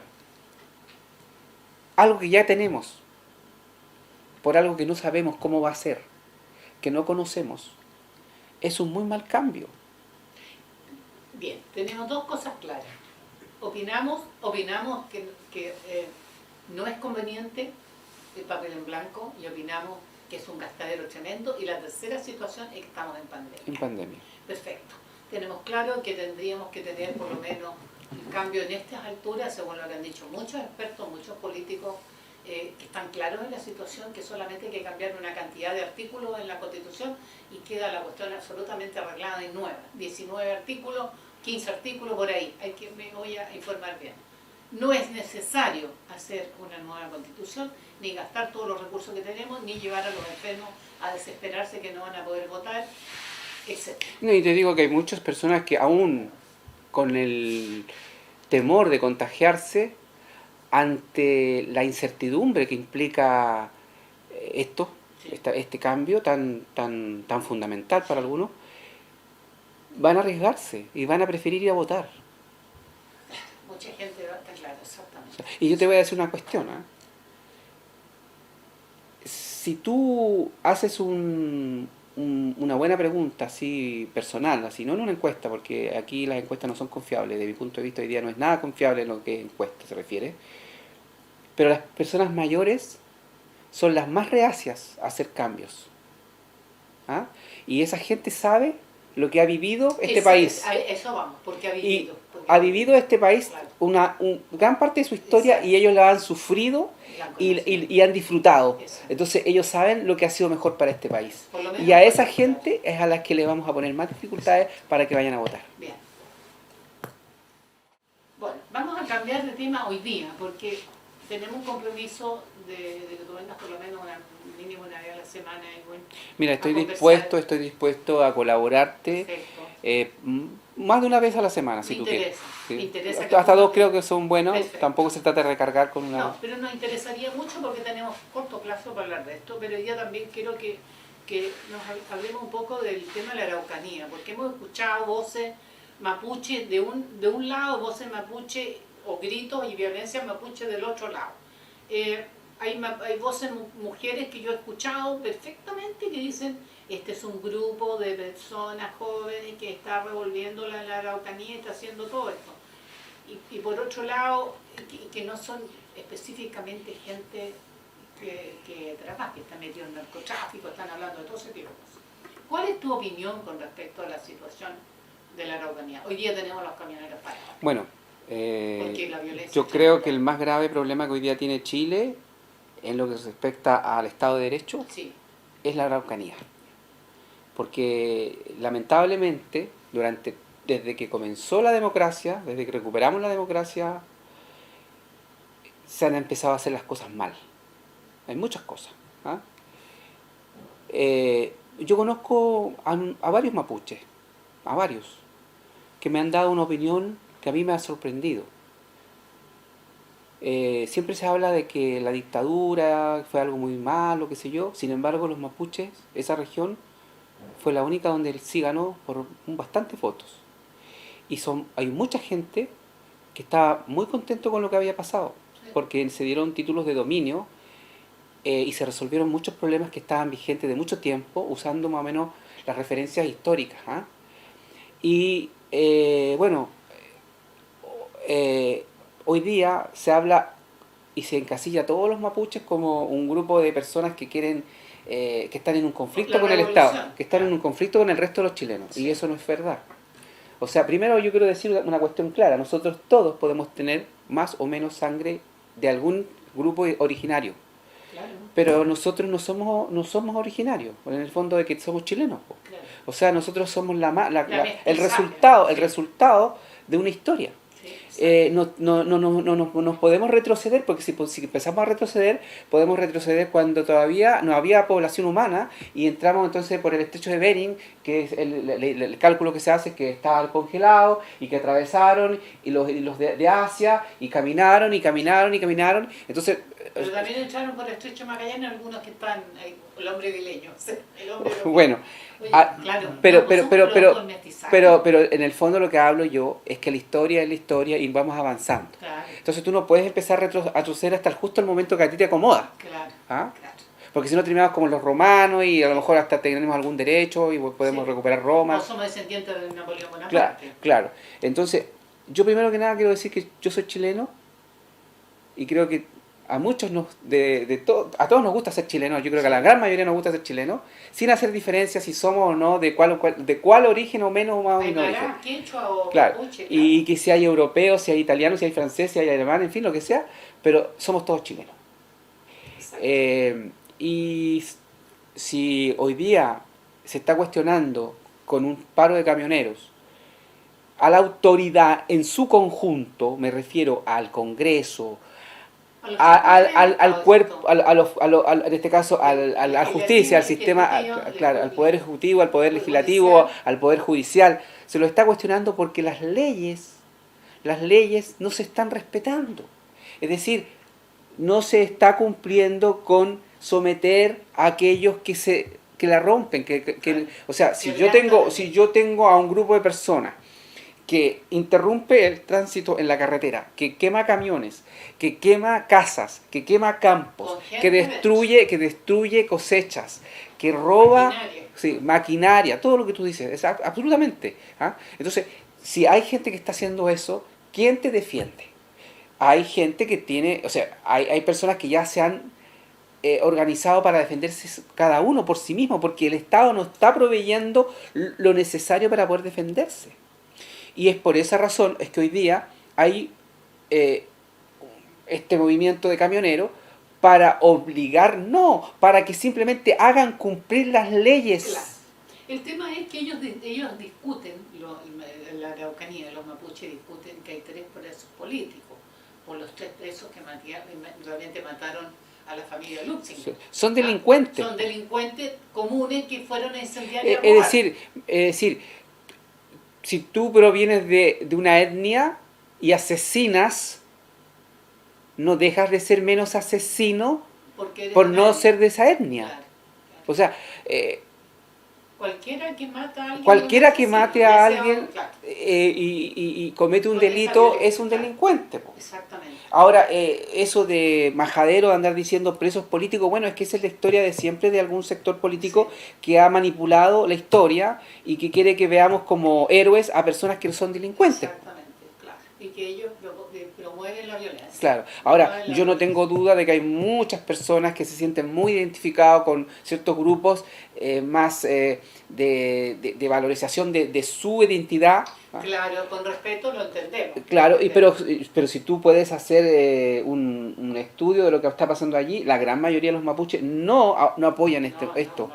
Speaker 2: algo que ya tenemos por algo que no sabemos cómo va a ser, que no conocemos, es un muy mal cambio.
Speaker 1: Bien, tenemos 2 cosas claras. Opinamos que no es conveniente el papel en blanco y opinamos que es un gastadero tremendo. Y la tercera situación es que estamos en pandemia.
Speaker 2: En pandemia.
Speaker 1: Perfecto. Tenemos claro que tendríamos que tener por lo menos un cambio en estas alturas, según lo que han dicho muchos expertos, muchos políticos que están claros en la situación, que solamente hay que cambiar una cantidad de artículos en la Constitución y queda la cuestión absolutamente arreglada y nueva. 19 artículos, 15 artículos por ahí, me voy a informar bien. No es necesario hacer una nueva Constitución, ni gastar todos los recursos que tenemos, ni llevar a los enfermos a desesperarse que no van a poder votar, etc.
Speaker 2: No, y te digo que hay muchas personas que aún con el temor de contagiarse, ante la incertidumbre que implica este cambio tan fundamental para algunos, van a arriesgarse y van a preferir ir a votar.
Speaker 1: Mucha gente va a estar claro, exactamente.
Speaker 2: Y yo te voy a decir una cuestión. Si tú haces una buena pregunta así personal, así no en una encuesta, porque aquí las encuestas no son confiables, desde mi punto de vista hoy día no es nada confiable en lo que encuesta se refiere, pero las personas mayores son las más reacias a hacer cambios. ¿Ah? Y esa gente sabe lo que ha vivido este país.
Speaker 1: Eso vamos, porque ha vivido.
Speaker 2: Ha vivido este país, claro, una gran parte de su historia. Exacto. Y ellos la han sufrido y han disfrutado. Exacto. Entonces ellos saben lo que ha sido mejor para este país. Y a esa gente es a las que le vamos a poner más dificultades para que vayan a votar.
Speaker 1: Bien. Bueno, vamos a cambiar de tema hoy día, porque tenemos un compromiso de que tú vengas por lo menos mínimo una vez a la semana.
Speaker 2: Mira,
Speaker 1: estoy
Speaker 2: dispuesto a colaborarte más de una vez a la semana, si tú quieres.
Speaker 1: Me interesa
Speaker 2: Hasta dos creo que son buenos, perfecto. Tampoco se trata de recargar con una...
Speaker 1: No, pero nos interesaría mucho porque tenemos corto plazo para hablar de esto, pero yo también quiero que nos hablemos un poco del tema de la Araucanía, porque hemos escuchado voces mapuche de un lado, voces mapuche o gritos y violencia mapuche del otro lado. Hay voces mujeres que yo he escuchado perfectamente que dicen este es un grupo de personas jóvenes que está revolviendo la Araucanía y está haciendo todo esto. Y por otro lado, que no son específicamente gente que trabaja, que están metidos en narcotráfico, están hablando de todo ese tipo de cosas. ¿Cuál es tu opinión con respecto a la situación de la Araucanía? Hoy día tenemos los camioneros parados.
Speaker 2: Bueno, yo creo que el más grave problema que hoy día tiene Chile en lo que respecta al Estado de Derecho
Speaker 1: sí.
Speaker 2: es la Araucanía. Porque lamentablemente, desde que comenzó la democracia, desde que recuperamos la democracia, se han empezado a hacer las cosas mal. Hay muchas cosas. Yo conozco a varios mapuches, a varios, que me han dado una opinión que a mí me ha sorprendido. Siempre se habla de que la dictadura fue algo muy malo, qué sé yo. Sin embargo, los mapuches, esa región, fue la única donde sí ganó por bastantes votos. Y hay mucha gente que estaba muy contento con lo que había pasado, porque se dieron títulos de dominio y se resolvieron muchos problemas que estaban vigentes de mucho tiempo, usando más o menos las referencias históricas. Y hoy día se habla y se encasilla a todos los mapuches como un grupo de personas que quieren, que están en un conflicto con el Estado, que están en un conflicto con el resto de los chilenos, sí. Y eso no es verdad. O sea, primero yo quiero decir una cuestión clara: nosotros todos podemos tener más o menos sangre de algún grupo originario, claro. Pero nosotros no somos originarios, en el fondo de que somos chilenos. Claro. O sea, nosotros somos el resultado de una historia. No nos podemos retroceder, porque si empezamos a retroceder, podemos retroceder cuando todavía no había población humana y entramos entonces por el estrecho de Bering, que es el cálculo que se hace, que estaba congelado y que atravesaron y los de Asia y caminaron. Entonces,
Speaker 1: pero también entraron por el estrecho de Magallanes algunos que están, el hombre vileño, el hombre
Speaker 2: bueno. Oye, claro, pero en el fondo lo que hablo yo es que la historia es la historia y vamos avanzando. Claro. Entonces tú no puedes empezar a retroceder hasta justo el momento que a ti te acomoda. Claro, claro. Porque si no terminamos como los romanos y a lo mejor hasta tenemos algún derecho y podemos recuperar Roma.
Speaker 1: No somos descendientes de Napoleón Bonaparte.
Speaker 2: Claro. Entonces, yo primero que nada quiero decir que yo soy chileno y creo que a muchos a todos nos gusta ser chilenos. Yo creo que a la gran mayoría nos gusta ser chilenos, sin hacer diferencia si somos o no, de cuál origen o menos o más o menos origen.
Speaker 1: Quechua o
Speaker 2: claro.
Speaker 1: Mapuche, claro.
Speaker 2: Y que si hay europeos, si hay italianos, si hay franceses, si hay alemanes, en fin, lo que sea, pero somos todos chilenos. Y si hoy día se está cuestionando con un paro de camioneros a la autoridad en su conjunto, me refiero al Congreso, al cuerpo, en este caso a la justicia, al sistema, claro, al poder ejecutivo, al poder legislativo, al poder judicial, se lo está cuestionando porque las leyes no se están respetando. Es decir, no se está cumpliendo con someter a aquellos que la rompen, o sea, si yo tengo a un grupo de personas que interrumpe el tránsito en la carretera, que quema camiones, que quema casas, que quema campos, que destruye cosechas, que roba maquinaria, todo lo que tú dices, absolutamente. Entonces, si hay gente que está haciendo eso, ¿quién te defiende? Hay gente que tiene, o sea, hay personas que ya se han organizado para defenderse cada uno por sí mismo, porque el Estado no está proveyendo lo necesario para poder defenderse. Y es por esa razón es que hoy día hay este movimiento de camioneros para para que simplemente hagan cumplir las leyes.
Speaker 1: Claro. El tema es que ellos discuten, la Araucanía, los mapuches discuten que hay 3 presos políticos, por los 3 presos que realmente mataron a la familia Luxinger.
Speaker 2: Son delincuentes.
Speaker 1: Son delincuentes comunes que fueron a incendiar y a
Speaker 2: Es
Speaker 1: robar.
Speaker 2: decir, si tú provienes de una etnia y asesinas, no dejas de ser menos asesino por no ser de esa etnia.
Speaker 1: Claro.
Speaker 2: O sea,
Speaker 1: cualquiera que mata a alguien,
Speaker 2: cualquiera que mate a alguien
Speaker 1: claro,
Speaker 2: y comete un
Speaker 1: con esa
Speaker 2: delito
Speaker 1: violencia,
Speaker 2: es un
Speaker 1: claro.
Speaker 2: delincuente. Po.
Speaker 1: Exactamente.
Speaker 2: Ahora, eso de majadero, de andar diciendo presos políticos, bueno, es que esa es la historia de siempre de algún sector político
Speaker 1: Sí.
Speaker 2: que ha manipulado la historia y que quiere que veamos como héroes a personas que son delincuentes.
Speaker 1: Exactamente, claro. Y que ellos promueven la violencia.
Speaker 2: Claro. Ahora, yo no tengo duda de que hay muchas personas que se sienten muy identificados con ciertos grupos más de valorización de su identidad.
Speaker 1: Claro, con respeto lo entendemos.
Speaker 2: Claro, pero si tú puedes hacer un estudio de lo que está pasando allí, la gran mayoría de los mapuches no apoyan esto.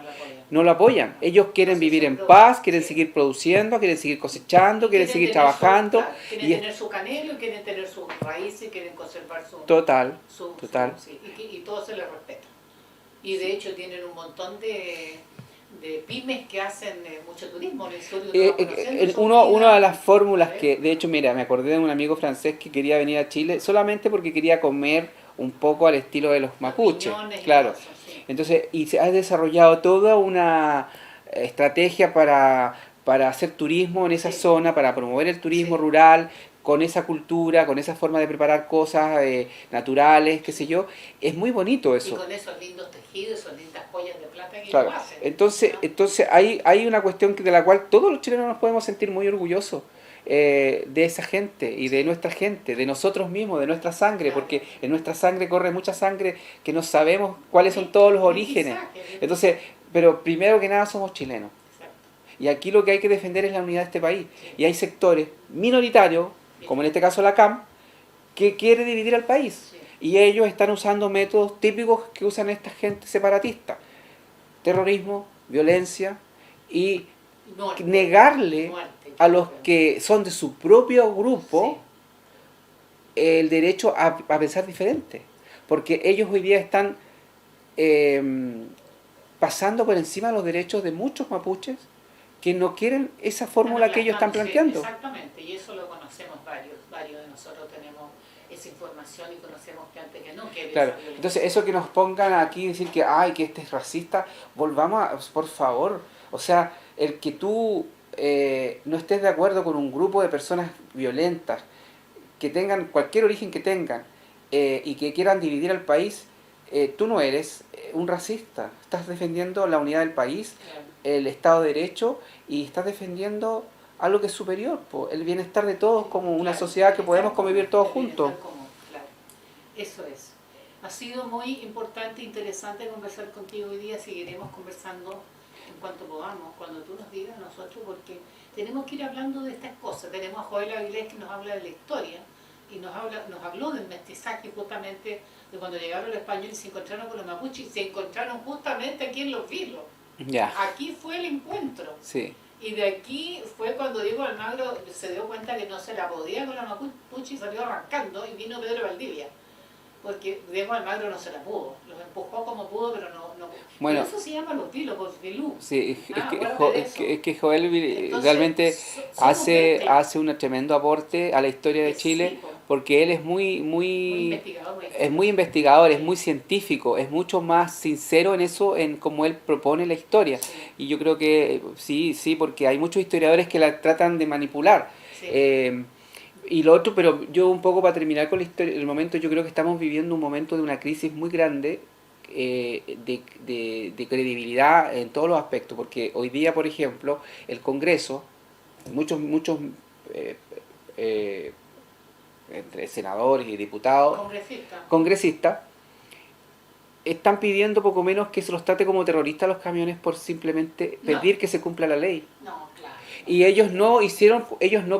Speaker 2: No lo apoyan. Ellos quieren vivir en paz, quieren seguir produciendo, quieren seguir cosechando, quieren seguir trabajando.
Speaker 1: Quieren tener su canelo, quieren tener sus raíces, quieren conservar su...
Speaker 2: Total.
Speaker 1: Sí, y todo se les respeta. Y de hecho tienen un montón de pymes que hacen mucho turismo.
Speaker 2: Una de las fórmulas que, de hecho, mira, me acordé de un amigo francés que quería venir a Chile solamente porque quería comer un poco al estilo de los mapuches. Claro.
Speaker 1: Eso, sí.
Speaker 2: Entonces, y se ha desarrollado toda una estrategia para hacer turismo en esa zona, para promover el turismo rural, con esa cultura, con esa forma de preparar cosas naturales, qué sé yo. Es muy bonito eso.
Speaker 1: Y con esos lindos tejidos, esas lindas joyas de plata que
Speaker 2: claro.
Speaker 1: ellos hacen.
Speaker 2: Entonces hay una cuestión de la cual todos los chilenos nos podemos sentir muy orgullosos. De esa gente y de nuestra gente, de nosotros mismos, de nuestra sangre, porque en nuestra sangre corre mucha sangre que no sabemos cuáles son todos los orígenes. Entonces, pero primero que nada somos chilenos. Y aquí lo que hay que defender es la unidad de este país. Y hay sectores minoritarios, como en este caso la CAM, que quiere dividir al país. Y ellos están usando métodos típicos que usan esta gente separatista. Terrorismo, violencia y negarle a los que son de su propio grupo el derecho a pensar diferente. Porque ellos hoy día están pasando por encima de los derechos de muchos mapuches que no quieren esa fórmula que ellos están planteando.
Speaker 1: Exactamente, y eso lo conocemos varios de nosotros tenemos esa información y conocemos gente que no quiere.
Speaker 2: Claro, entonces eso que nos pongan aquí y decir que que este es racista, volvamos por favor, o sea, el que tú no estés de acuerdo con un grupo de personas violentas, que tengan cualquier origen que tengan, y que quieran dividir al país, tú no eres un racista, estás defendiendo la unidad del país, el Estado de Derecho, y estás defendiendo algo que es superior, el bienestar de todos como una sociedad que podemos convivir todos juntos.
Speaker 1: Claro. Eso es. Ha sido muy importante e interesante conversar contigo hoy día, seguiremos conversando en cuanto podamos, cuando tú nos digas nosotros, porque tenemos que ir hablando de estas cosas. Tenemos a Joel Avilés que nos habla de la historia y nos habló del mestizaje justamente de cuando llegaron los españoles y se encontraron con los mapuches y se encontraron justamente aquí en Los Vilos. Aquí fue el encuentro.
Speaker 2: Sí.
Speaker 1: Y de aquí fue cuando Diego Almagro se dio cuenta que no se la podía con la mapuche y salió arrancando y vino Pedro Valdivia. Porque Diego Almagro no se la pudo, los empujó como pudo, pero no.
Speaker 2: Bueno,
Speaker 1: pero eso se llama Los Vilos, por Vilú.
Speaker 2: Sí, es que Joel entonces, realmente hace un tremendo aporte a la historia de Chile, porque él es muy investigador, es muy científico, es mucho más sincero en eso, en cómo él propone la historia.
Speaker 1: Sí.
Speaker 2: Y yo creo que sí, porque hay muchos historiadores que la tratan de manipular.
Speaker 1: Sí.
Speaker 2: Y lo otro, pero yo un poco para terminar con la historia, el momento, yo creo que estamos viviendo un momento de una crisis muy grande de credibilidad en todos los aspectos, porque hoy día, por ejemplo, el Congreso, muchos entre senadores y diputados, congresistas, están pidiendo poco menos que se los trate como terroristas a los camiones por simplemente pedir que se cumpla la ley. Y ellos no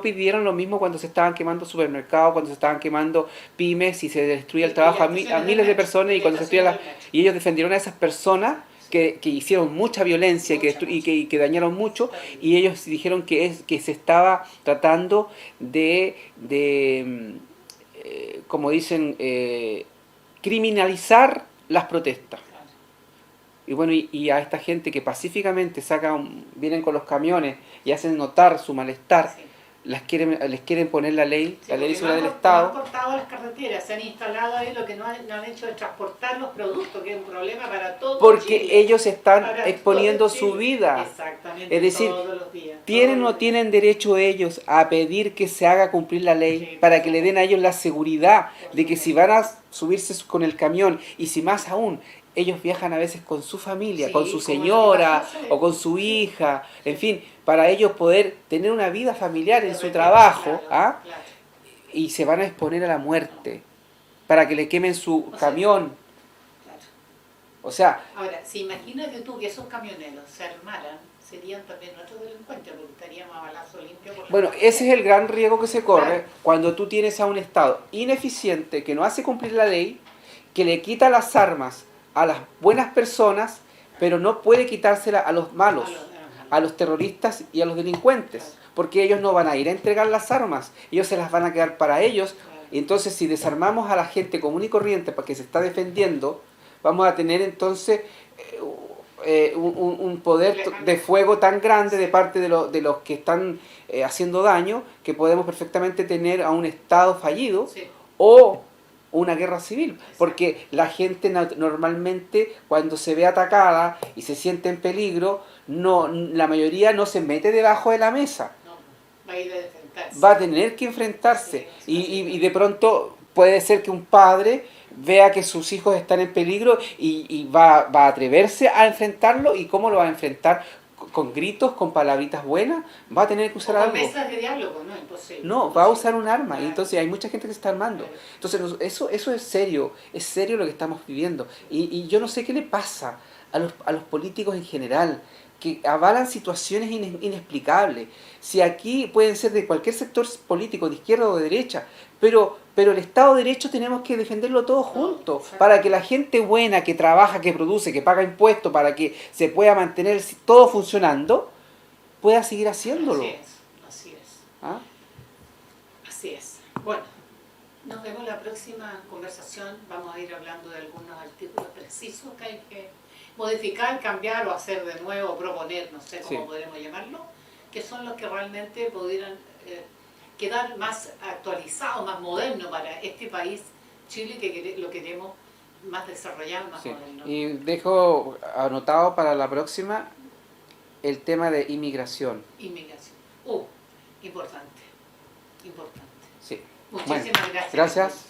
Speaker 2: pidieron lo mismo cuando se estaban quemando supermercados, cuando se estaban quemando pymes y se destruía el trabajo a miles de personas, y cuando se destruía y ellos defendieron a esas personas que hicieron mucha violencia y que dañaron mucho, y ellos dijeron que se estaba tratando de como dicen, criminalizar las protestas.
Speaker 1: Claro.
Speaker 2: Y bueno, y a esta gente que pacíficamente vienen con los camiones y hacen notar su malestar,
Speaker 1: Sí.
Speaker 2: les quieren poner la ley
Speaker 1: Sí,
Speaker 2: de
Speaker 1: porque
Speaker 2: seguridad del
Speaker 1: no
Speaker 2: Estado.
Speaker 1: han cortado las carreteras, se han instalado ahí, lo que no han hecho es transportar los productos, que es un problema para todo
Speaker 2: Porque
Speaker 1: Chile,
Speaker 2: ellos están
Speaker 1: para
Speaker 2: exponiendo
Speaker 1: todo
Speaker 2: su
Speaker 1: Chile.
Speaker 2: vida.
Speaker 1: Exactamente,
Speaker 2: Es decir,
Speaker 1: todos los días.
Speaker 2: ¿tienen o
Speaker 1: todos
Speaker 2: no
Speaker 1: los días.
Speaker 2: tienen derecho ellos a pedir que se haga cumplir la ley
Speaker 1: Sí,
Speaker 2: para
Speaker 1: por
Speaker 2: que le den
Speaker 1: supuesto.
Speaker 2: a ellos la seguridad
Speaker 1: Por
Speaker 2: de que si
Speaker 1: supuesto.
Speaker 2: van a subirse con el camión y si más aún ellos viajan a veces con su familia,
Speaker 1: Sí,
Speaker 2: con su
Speaker 1: como lo que
Speaker 2: señora
Speaker 1: pasó hace-
Speaker 2: o con su
Speaker 1: sí,
Speaker 2: hija, en
Speaker 1: sí.
Speaker 2: fin, para ellos poder tener una vida familiar
Speaker 1: De
Speaker 2: en su
Speaker 1: repente,
Speaker 2: trabajo,
Speaker 1: claro,
Speaker 2: ¿ah?
Speaker 1: claro.
Speaker 2: Y se van a exponer a la muerte para que le quemen su
Speaker 1: O sea,
Speaker 2: camión.
Speaker 1: Claro.
Speaker 2: O sea,
Speaker 1: Ahora, si imagínate tú que esos camioneros se armaran, serían también nuestros delincuentes, porque estaríamos a balazo limpio por la
Speaker 2: bueno,
Speaker 1: calle.
Speaker 2: ese es el gran riesgo que se corre
Speaker 1: Claro.
Speaker 2: cuando tú tienes a un Estado ineficiente que no hace cumplir la ley, que le quita las armas a las buenas personas, pero no puede quitársela a los malos, a los terroristas y a los delincuentes,
Speaker 1: Claro.
Speaker 2: porque ellos no van a ir a entregar las armas, ellos se las van a quedar para ellos.
Speaker 1: Claro.
Speaker 2: Y entonces, si desarmamos a la gente común y corriente para que se está defendiendo, vamos a tener entonces un poder de fuego tan grande de parte de los que están haciendo daño, que podemos perfectamente tener a un Estado fallido
Speaker 1: Sí.
Speaker 2: o una guerra civil, porque la gente normalmente cuando se ve atacada y se siente en peligro, la mayoría no se mete debajo de la mesa,
Speaker 1: No, va a ir a enfrentarse.
Speaker 2: va a tener que enfrentarse,
Speaker 1: Sí,
Speaker 2: y de pronto puede ser que un padre vea que sus hijos están en peligro y va a atreverse a enfrentarlo. ¿Y cómo lo va a enfrentar? Con gritos, con palabritas buenas, va a tener que
Speaker 1: O
Speaker 2: usar
Speaker 1: con
Speaker 2: algo.
Speaker 1: mesas de diálogo, no, imposible.
Speaker 2: No, va a usar un arma,
Speaker 1: Claro.
Speaker 2: y entonces hay mucha gente que se está armando.
Speaker 1: Claro.
Speaker 2: Entonces eso es serio lo que estamos viviendo. Y yo no sé qué le pasa a los políticos en general, que avalan situaciones inexplicables. Si aquí pueden ser de cualquier sector político, de izquierda o de derecha, pero el Estado de Derecho tenemos que defenderlo todos juntos, para que la gente buena, que trabaja, que produce, que paga impuestos, para que se pueda mantener todo funcionando, pueda seguir haciéndolo.
Speaker 1: Así es, así es.
Speaker 2: ¿Ah?
Speaker 1: Así es. Bueno, nos vemos la próxima conversación. Vamos a ir hablando de algunos artículos precisos que hay que modificar, cambiar o hacer de nuevo, proponer, no sé cómo
Speaker 2: Sí.
Speaker 1: podemos llamarlo, que son los que realmente pudieran quedar más actualizados, más modernos para este país, Chile, que lo queremos más desarrollado, más
Speaker 2: Sí.
Speaker 1: moderno.
Speaker 2: Y dejo anotado para la próxima el tema de inmigración.
Speaker 1: Inmigración. Importante, importante.
Speaker 2: Sí.
Speaker 1: Muchísimas
Speaker 2: Bueno,
Speaker 1: gracias.
Speaker 2: gracias.